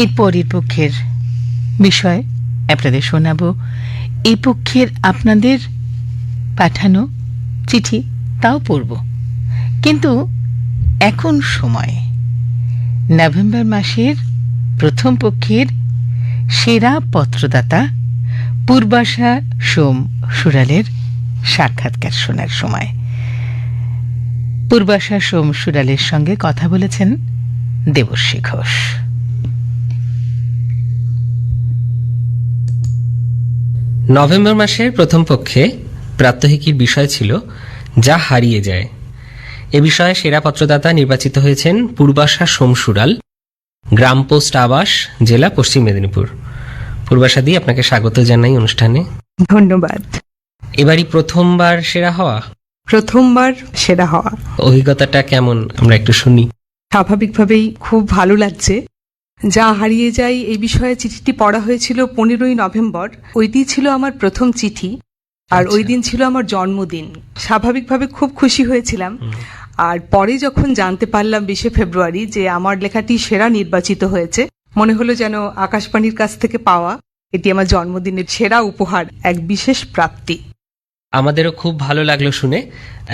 এর পরের পক্ষের বিষয় আপনাদের শোনাব। এই পক্ষের আপনাদের পাঠানো চিঠি তাও পড়ব, কিন্তু এখন সময় নভেম্বর মাসের প্রথম পক্ষের সেরা পত্রদাতা পূর্বাশা সোম সুরালের সাক্ষাৎকার শোনার সময়। পূর্বাশা সোম সুরালের সঙ্গে কথা বলেছেন দেবশ্রী ঘোষ। নভেম্বর মাসের প্রথম পক্ষে প্রাত্যহিকীর বিষয় ছিল যা হারিয়ে যায়। এ বিষয়ে সেরা পত্রদাতা নির্বাচিত হয়েছেন পূর্বাশা সোম সুরাল, গ্রাম পোস্ট আবাস, জেলা পশ্চিম মেদিনীপুর। পূর্বাশা দি, আপনাকে স্বাগত জানাই অনুষ্ঠানে। ধন্যবাদ। এবারই প্রথমবার সেরা হওয়া? প্রথমবার সেরা হওয়া। অভিজ্ঞতাটা কেমন আমরা একটু শুনি। স্বাভাবিকভাবেই খুব ভালো লাগছে। যা হারিয়ে যায় এই বিষয়ে চিঠিটি পড়া হয়েছিল 15ই নভেম্বর। ওইটি ছিল আমার প্রথম চিঠি, আর ওই দিন ছিল আমার জন্মদিন। স্বাভাবিকভাবে খুব খুশি হয়েছিলাম। আর পরে যখন জানতে পারলাম 20শে ফেব্রুয়ারি যে আমার লেখাটি সেরা নির্বাচিত হয়েছে, মনে হলো যেন আকাশবাণীর কাছ থেকে পাওয়া এটি আমার জন্মদিনের সেরা উপহার, এক বিশেষ প্রাপ্তি। আমাদেরও খুব ভালো লাগলো শুনে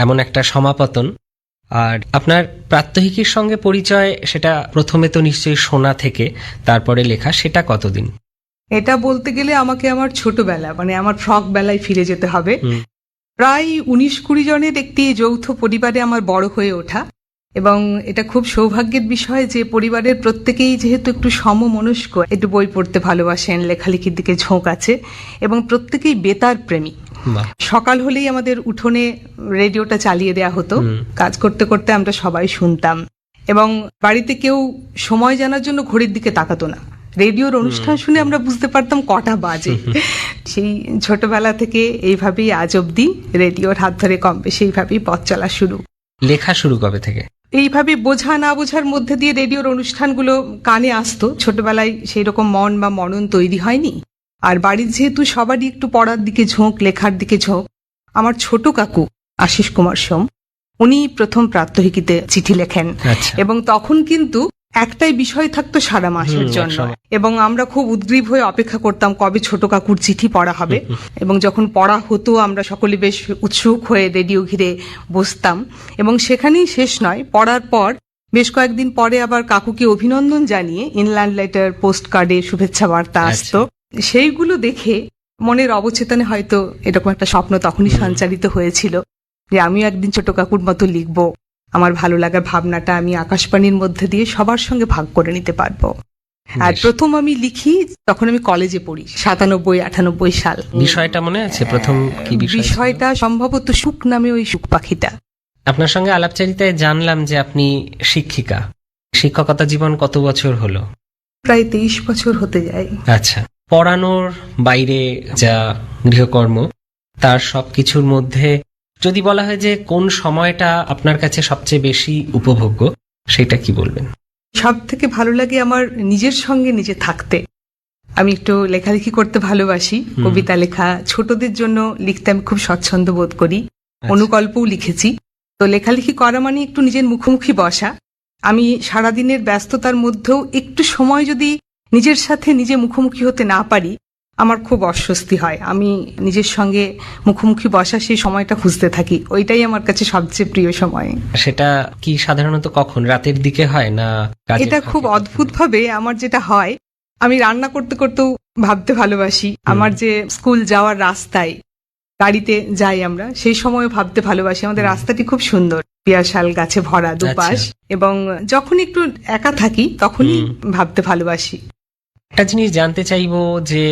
এমন একটা সমাপতন। আর আপনার প্রাত্যহিকীর সঙ্গে পরিচয়, সেটা প্রথমে তো নিশ্চয়ই শোনা থেকে তারপরে লেখা, সেটা কতদিন? এটা বলতে গেলে আমাকে আমার ছোটবেলা, মানে আমার ফ্রক বেলায় ফিরে যেতে হবে। প্রায় 19-20 জনের একটি যৌথ পরিবারে আমার বড় হয়ে ওঠা, এবং এটা খুব সৌভাগ্যের বিষয় যে পরিবারের প্রত্যেকেই যেহেতু একটু সমমনস্ক, একটু বই পড়তে ভালোবাসেন, লেখালেখির দিকে ঝোঁক আছে, এবং প্রত্যেকেই বেতার প্রেমী। সকাল হলেই আমাদের উঠোনে রেডিওটা চালিয়ে দেয়া হতো, কাজ করতে করতে আমরা সবাই শুনতাম, এবং বাড়িতে কেউ সময় জানার জন্য ঘড়ির দিকে তাকাতো না। রেডিওর অনুষ্ঠান শুনে আমরা বুঝতে পারতাম কটা বাজে। সেই ছোটবেলা থেকে এইভাবেই আজ অব্দি রেডিওর হাত ধরে কম বেশি এইভাবেই পথ চলা শুরু। লেখা শুরু কবে থেকে? এইভাবে বোঝা না বোঝার মধ্যে দিয়ে রেডিওর অনুষ্ঠানগুলো কানে আসতো। ছোটবেলায় সেই রকম মন বা মনন তৈরি হয়নি। আর বাড়ির যেহেতু সবারই একটু পড়ার দিকে ঝোঁক, লেখার দিকে ঝোঁক, আমার ছোট কাকু আশিস কুমার সোম, উনি প্রথম প্রাত্যহিকীতে চিঠি লেখেন। এবং তখন কিন্তু একটাই বিষয় থাকতো সারা মাসের জন্য, এবং আমরা খুব উদ্গ্রীব হয়ে অপেক্ষা করতাম কবে ছোট কাকুর চিঠি পড়া হবে। এবং যখন পড়া হতো আমরা সকলে বেশ উৎসুক হয়ে রেডিও ঘিরে বসতাম। এবং সেখানেই শেষ নয়, পড়ার পর বেশ কয়েকদিন পরে আবার কাকুকে অভিনন্দন জানিয়ে ইনল্যান্ড লেটার, পোস্ট কার্ডে শুভেচ্ছা বার্তা আসতো। সেইগুলো দেখে মনের অবচেতনে হয়তো এরকম একটা স্বপ্ন তখনই সঞ্চারিত হয়েছিল যে আমিও একদিন ছোট কাকুর মতো লিখবো। আমার ভালো লাগার ভাবনাটা আমি আকাশবাণীর মধ্যে দিয়ে সবার সঙ্গে ভাগ করে নিতে পারবো। আর প্রথম আমি লিখি তখন আমি কলেজে পড়ি, 97-98 সাল। বিষয়টা মনে আছে প্রথম কি বিষয়? বিষয়টা সম্ভবত সুখ নামে ওই সুখ পাখিটা। আপনার সঙ্গে আলাপচারিতায় জানলাম যে আপনি শিক্ষিকা। শিক্ষকতা জীবন কত বছর হলো? প্রায় 23 বছর হতে যায়। আচ্ছা, পড়ানোর বাইরে যা গৃহকর্ম, তার সবকিছুর মধ্যে যদি বলা হয় যে কোন সময়টা আপনার কাছে সবচেয়ে বেশি উপভোগ্য, সেটা কি বলবেন? সব থেকে ভালো লাগে আমার নিজের সঙ্গে নিজে থাকতে। আমি একটু লেখালেখি করতে ভালোবাসি, কবিতা লেখা, ছোটদের জন্য লিখতে আমি খুব স্বচ্ছন্দ বোধ করি, অনুকল্পও লিখেছি। তো লেখালেখি করা মানে একটু নিজের মুখোমুখি বসা। আমি সারাদিনের ব্যস্ততার মধ্যেও একটু সময় যদি নিজের সাথে নিজে মুখোমুখি হতে না পারি, আমার খুব অস্বস্তি হয়। আমি নিজের সঙ্গে মুখোমুখি বসা সেই সময়টা খুঁজতে থাকি। ওইটাই আমার কাছে সবচেয়ে প্রিয় সময়। সেটা কি সাধারণত কখন, রাতের দিকে হয় না? এটা খুব অদ্ভুত ভাবে আমার যেটা হয়, আমি রান্না করতে করতেও ভাবতে ভালোবাসি। আমার যে স্কুল যাওয়ার রাস্তায় গাড়িতে যাই আমরা, সেই সময় ভাবতে ভালোবাসি। আমাদের রাস্তাটি খুব সুন্দর, পিয়াশাল গাছে ভরা দুপাশ, এবং যখন একটু একা থাকি তখনই ভাবতে ভালোবাসি। একটা জিনিস জানতে চাইবো যে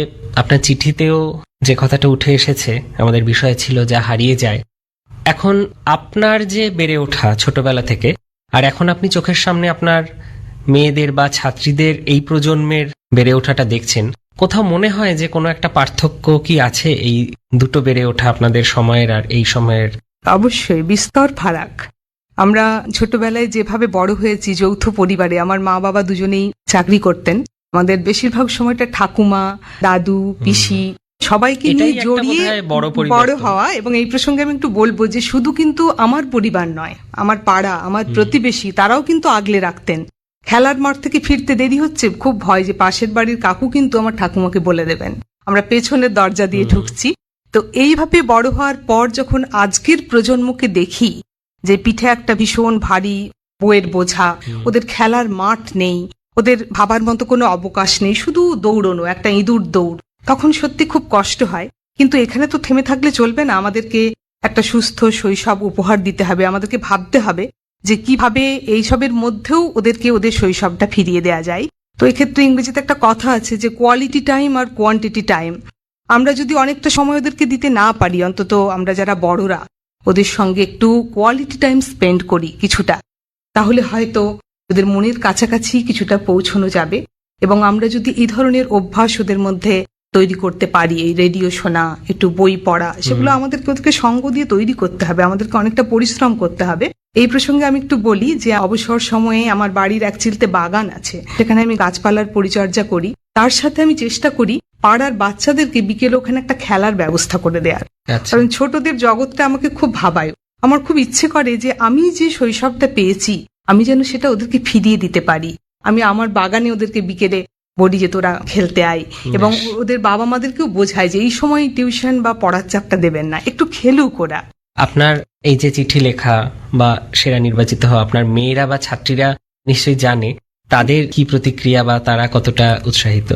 আপনার চিঠিতেও যে কথাটা উঠে এসেছে, আমাদের বিষয় ছিল যা হারিয়ে যায়। এখন আপনার যে বেড়ে ওঠা ছোটবেলা থেকে, আর এখন আপনি চোখের সামনে আপনার মেয়েদের বা ছাত্রীদের এই প্রজন্মের বেড়ে ওঠাটা দেখছেন, কোথাও মনে হয় যে কোনো একটা পার্থক্য কি আছে এই দুটো বেড়ে ওঠা আপনাদের সময়ের আর এই সময়ের? অবশ্যই বিস্তর ফারাক। আমরা ছোটবেলায় যেভাবে বড় হয়েছি যৌথ পরিবারে, আমার মা বাবা দুজনেই চাকরি করতেন। আমাদের বেশিরভাগ সময়টা ঠাকুমা, দাদু, পিসি সবাইকে নিয়ে জড়িয়ে বড় হওয়া। এবং এই প্রসঙ্গে আমি একটু বলবো যে শুধু কিন্তু আমার পরিবার নয়, আমার পাড়া, আমার প্রতিবেশী, তারাও কিন্তু আগলে রাখতেন খেলার মাঠ থেকে ফিরতে দেরি হচ্ছে, খুব ভয় যে পাশের বাড়ির কাকু কিন্তু আমার ঠাকুমাকে বলে দেবেন, আমরা পেছনের দরজা দিয়ে ঢুকছি। তো এইভাবে বড় হওয়ার পর যখন আজকের প্রজন্মকে দেখি যে পিঠে একটা ভীষণ ভারী বইয়ের বোঝা, ওদের খেলার মাঠ নেই, ওদের ভাবার মতো কোনো অবকাশ নেই, শুধু দৌড়নো, একটা ইঁদুর দৌড়, তখন সত্যি খুব কষ্ট হয়। কিন্তু এখানে তো থেমে থাকলে চলবে না, আমাদেরকে একটা সুস্থ শৈশব উপহার দিতে হবে, আমাদেরকে ভাবতে হবে যে কিভাবে এইসবের মধ্যেও ওদেরকে ওদের শৈশবটা ফিরিয়ে দেওয়া যায়। তো এক্ষেত্রে ইংরেজিতে একটা কথা আছে যে কোয়ালিটি টাইম আর কোয়ান্টিটি টাইম। আমরা যদি অনেকটা সময় ওদেরকে দিতে না পারি, অন্তত আমরা যারা বড়রা ওদের সঙ্গে একটু কোয়ালিটি টাইম স্পেন্ড করি কিছুটা, তাহলে হয়তো ওদের মনের কাছাকাছি কিছুটা পৌঁছানো যাবে। এবং আমরা যদি এই ধরনের অভ্যাস ওদের মধ্যে তৈরি করতে পারি, এই রেডিও শোনা, একটু বই পড়া, সেগুলো আমাদেরকে ওদেরকে সঙ্গ দিয়ে তৈরি করতে হবে, আমাদেরকে অনেকটা পরিশ্রম করতে হবে। এই প্রসঙ্গে আমি একটু বলি যে অবসর সময়ে আমার বাড়ির এক চিলতে বাগান আছে, সেখানে আমি গাছপালার পরিচর্যা করি। তার সাথে আমি চেষ্টা করি পাড়ার বাচ্চাদেরকে বিকেলে ওখানে একটা খেলার ব্যবস্থা করে দেওয়ার। কারণ ছোটদের জগৎটা আমাকে খুব ভাবায়। আমার খুব ইচ্ছে করে যে আমি যে শৈশবটা পেয়েছি আমি যেন সেটা ওদেরকে ফিরিয়ে দিতে পারি। আমি আমার বাগানে ওদেরকে বিকেলে বলি যে তোরা খেলতে আয়, এবং ওদের বাবা মাদেরকেও বোঝায় যে এই সময় টিউশন বা পড়ার চাপটা দেবেন না, একটু খেলুক ওরা। আপনার এই যে চিঠি লেখা বা সেরা নির্বাচিত হওয়া, আপনার মেয়েরা বা ছাত্রীরা নিশ্চয়ই জানে, তাদের কি প্রতিক্রিয়া বা তারা কতটা উৎসাহিত?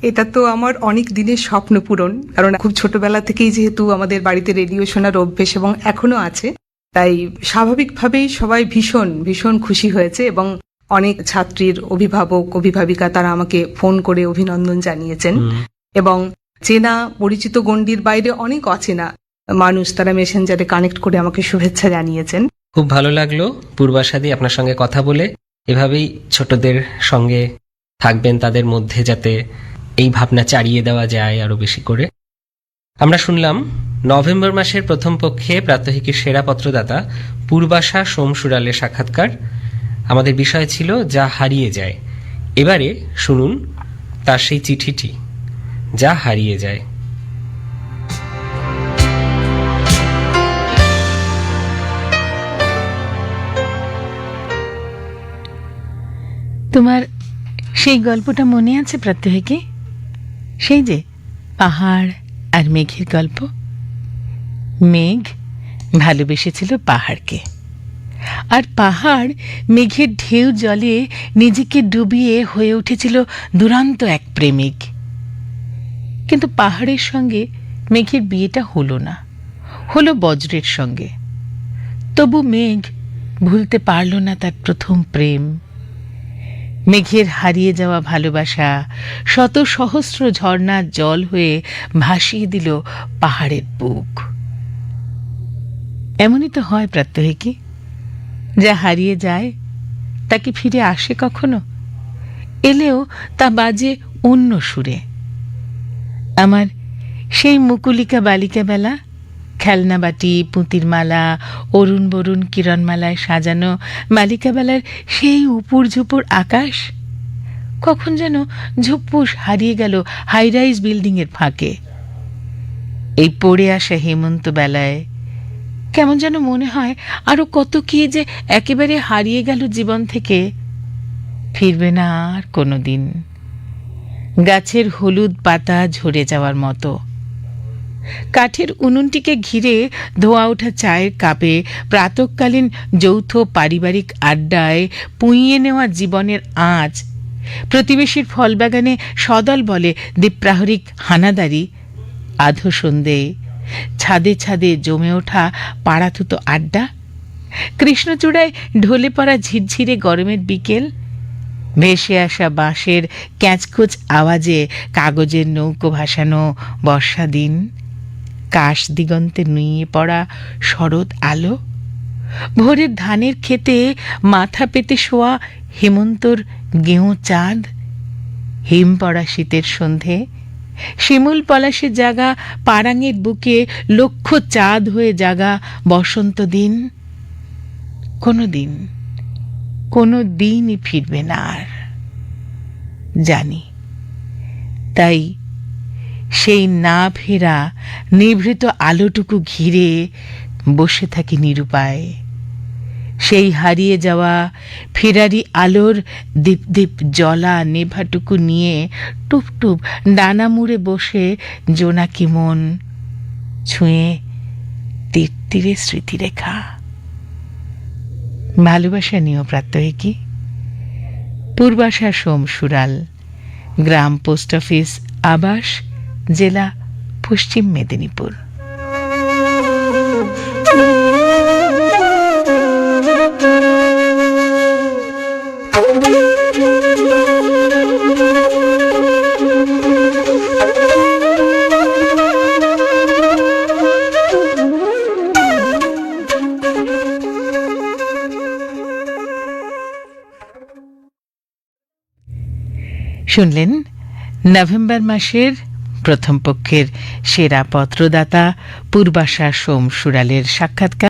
এটা তো আমার অনেক দিনের স্বপ্ন পূরণ, কারণ খুব ছোটবেলা থেকেই যেহেতু আমাদের বাড়িতে রেডিও শোনার অভ্যেস এবং এখনো আছে, তাই স্বাভাবিকভাবেই সবাই ভীষণ ভীষণ খুশি হয়েছে। এবং অনেক ছাত্রীর অভিভাবক অভিভাবিকা তারা আমাকে ফোন করে অভিনন্দন জানিয়েছেন, এবং চেনা পরিচিত গণ্ডির বাইরে অনেক অচেনা মানুষ তারা মেসেঞ্জারে কানেক্ট করে আমাকে শুভেচ্ছা জানিয়েছেন। খুব ভালো লাগলো পূর্বাশাদি আপনার সঙ্গে কথা বলে। এভাবেই ছোটদের সঙ্গে থাকবেন, তাদের মধ্যে যাতে এই ভাবনা চালিয়ে দেওয়া যায় আরো বেশি করে। আমরা শুনলাম নভেম্বর মাসের প্রথম পক্ষে প্রাত্যহিকের সেরা পত্রদাতা পূর্বাশা সোমসুরালের সাক্ষাৎকার। আমাদের বিষয় ছিল যা হারিয়ে যায়। এবারে শুনুন তার সেই চিঠিটি, যা হারিয়ে যায়। তোমার সেই গল্পটা মনে আছে প্রাত্যহিকে? সেই যে পাহাড় আর মেঘের গল্প। মেঘ ভালোবেসেছিল পাহাড়কে, আর পাহাড় মেঘের ঢেউ জলে নিজেকে ডুবিয়ে হয়ে উঠেছিল দুরন্ত এক প্রেমিক। কিন্তু পাহাড়ের সঙ্গে মেঘের বিয়েটা হলো না, হলো বজ্রের সঙ্গে। তবু মেঘ ভুলতে পারল না তার প্রথম প্রেম। মেঘের হারিয়ে যাওয়া ভালোবাসা শত সহস্র ঝর্ণার জল হয়ে ভাসিয়ে দিল পাহাড়ের বুক। এমনই তো হয় প্রাত্যহিকী, যা হারিয়ে যায় তা কি ফিরে আসে কখনো? এলেও তা বাজে অন্য সুরে। আমার সেই মুকুলিকা বালিকা বেলা, খেলনা বাটি, পুঁতির মালা, অরুণ বরুণ কিরণমালায় সাজানো বালিকা বেলার সেই উপুর ঝুপুর আকাশ কখন যেন ঝুপ্পুস হারিয়ে গেল হাইরাইজ বিল্ডিং এর ফাঁকে। এই পড়ে আসা হেমন্ত বেলায় কেমন যেন মনে হয় আরো কত কি যে একেবারে হারিয়ে গেল জীবন থেকে, ফিরবে না আর কোনোদিন। গাছের হলুদ পাতা ঝরে যাওয়ার মতো। কাঠের উনুনটিকে ঘিরে ধোয়া ওঠা চায়ের কাপে, প্রাতঃকালীন যৌথ পারিবারিক আড্ডায় পুঁইয়ে নেওয়া জীবনের আঁচ, প্রতিবেশীর ফলবাগানে সদল বলে দ্বীপ্রাহরিক হানাদারি, আধো সন্ধে ছাদে ছাদে জমে ওঠা পাড়াতুতো আড্ডা, কৃষ্ণচূড়ায় ঢলে পড়া ঝিরঝিরে গরমের বিকেল, ভেসে আসা বাঁশের ক্যাঁচকুচ আওয়াজে কাগজের নৌকো ভাসানো বর্ষা দিন, কাশ দিগন্তে নুয়ে পড়া শরৎ আলো, ভোরের ধানের খেতে মাথা পেতে শোয়া হেমন্তর গেঁয়ো চাঁদ, হিম পড়া শীতের সন্ধে, শিমুল পলাশে জাগা পারাঙের বুকে লক্ষ চাঁদ হয়ে জাগা বসন্ত দিন। কোনো দিনই ফিরবে না আর, জানি। তাই সেই না ফেরা নিভৃত আলোটুকু ঘিরে বসে থাকি নিরুপায়। সেই হারিয়ে যাওয়া ফেরারি আলোর দীপ দীপ জ্বলা নেভাটুকু নিয়ে টুপ টুপ ডানা মুড়ে বসে জোনাকি মন ছুঁয়ে তীর তীরে স্মৃতিরেখা। ভালোবাসা নিয়েও প্রাত্যহিকী। পূর্বাশা সোমসুরাল, গ্রাম পোস্ট অফিস, আবাস, জেলা পশ্চিম মেদিনীপুর। শুনলেন নভেম্বর মাসের প্রথম পক্ষের সেরা পত্রদাতা পূর্বাশা সোমসুরালের সাক্ষাৎকার।